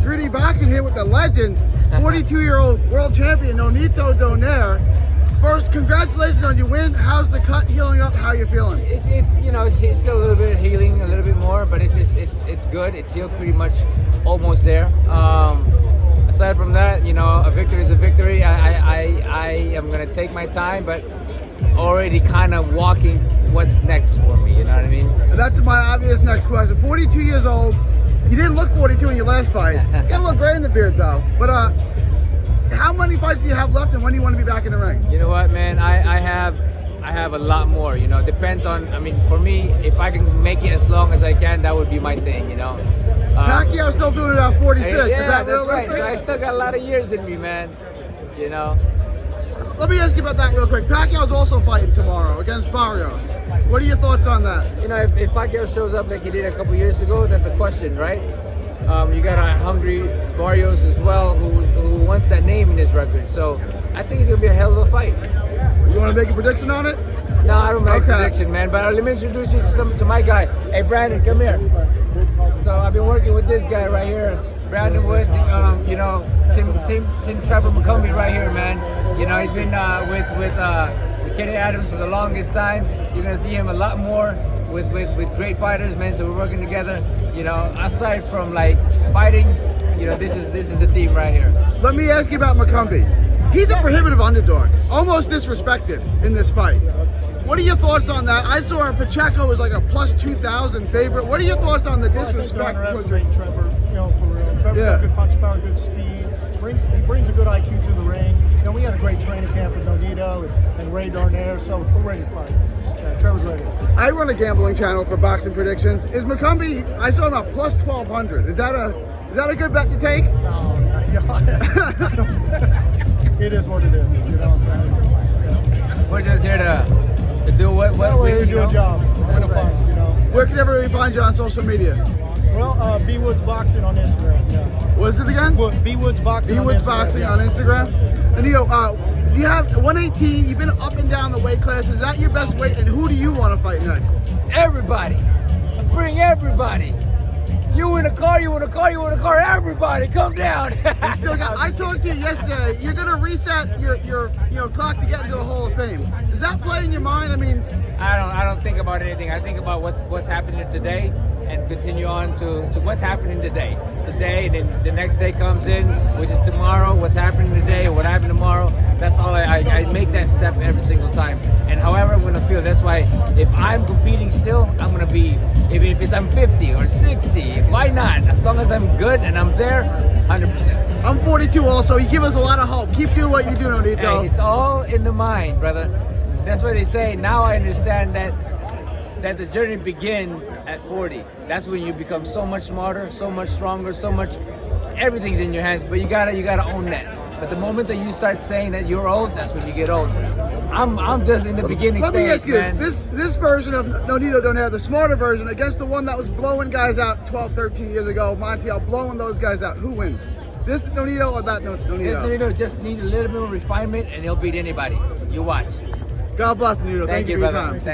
3D boxing here with the legend, 42-year-old world champion Nonito Donaire. First, congratulations on your win. How's the cut healing up? How are you feeling? It's you know, it's still a little bit of healing, a little bit more, but it's good. It's healed pretty much, almost there. Aside from that, you know, a victory is a victory. I am gonna take my time, but already kind of walking what's next for me. You know what I mean? That's my obvious next question. 42 years old. You didn't look 42 in your last fight. You gotta look great in the beard though. But how many fights do you have left, and when do you want to be back in the ring? You know what, man? I have a lot more. You know, depends on. I mean, for me, if I can make it as long as I can, that would be my thing. You know. Pacquiao's still doing it at 46. Yeah, Is that that's right. realistic? So I still got a lot of years in me, man. You know. Let me ask you about that real quick. Pacquiao's also fighting tomorrow against Barrios. What are your thoughts on that? You know, if Pacquiao shows up like he did a couple years ago, that's a question, right? You got a hungry Barrios as well, who wants that name in his record. So I think it's gonna be a hell of a fight. You want to make a prediction on it? No, I don't make Okay. a prediction, man. But let me introduce you to my guy. Hey, Brandon, come here. So I've been working with this guy right here, Brandon Woods. You know, Tim Trevor McCumbee right here, man. You know, he's been with Kenny Adams for the longest time. You're gonna see him a lot more with great fighters, man. So we're working together. You know, aside from like fighting, you know, this is the team right here. Let me ask you about McCumbee. He's a prohibitive underdog, almost disrespected in this fight. What are your thoughts on that? I saw Pacheco was like a plus 2,000 favorite. What are your thoughts on the disrespect? Underestimate Trevor, you know, for real. Trevor's got good punch power, good speed. He brings a good IQ to the ring. You know, we had a great training camp with Nonito and Ray Donaire, so we're ready to fight. Yeah, Trevor's ready. I run a gambling channel for boxing predictions. Is McCumbee? I saw him at plus 1,200. Is that a good bet to take? No, it is what it is. You know, We're just here to do what we're here to do know? a job. Win a fight, you know. Where can everybody find you on social media? Well, B Woods Boxing on Instagram. Yeah. What is it again? B Woods Boxing. B Woods Boxing on Instagram. And you have 118. You've been up and down the weight class. Is that your best weight? And who do you want to fight next? Everybody. Bring everybody. You in a car, everybody come down. I talked to you yesterday. You're gonna reset your clock to get into the Hall of Fame. Does that play in your mind? I mean, I don't think about anything. I think about what's happening today and continue on to what's happening today. Today, and then the next day comes in, which is tomorrow. What's happening today, what happened tomorrow. That's all I make that step every single time. And however I'm gonna feel, that's why if I'm competing still, I'm gonna be, even if I'm 50 or 60, why not? As long as I'm good and I'm there, 100%. I'm 42 also. You give us a lot of hope. Keep doing what you do, Nonito. Hey, it's all in the mind, brother. That's what they say. Now I understand that the journey begins at 40. That's when you become so much smarter, so much stronger, so much, everything's in your hands, but you gotta own that. But the moment that you start saying that you're old, that's when you get old. I'm just in the beginning stage, Let me ask you man. this version of Nonito Donaire, the smarter version, against the one that was blowing guys out 12, 13 years ago, Montiel, blowing those guys out. Who wins? This Nonito or that Nonito? This Nonito just needs a little bit of refinement and he'll beat anybody. You watch. God bless Nonito. Thank you for your brother. time. Thank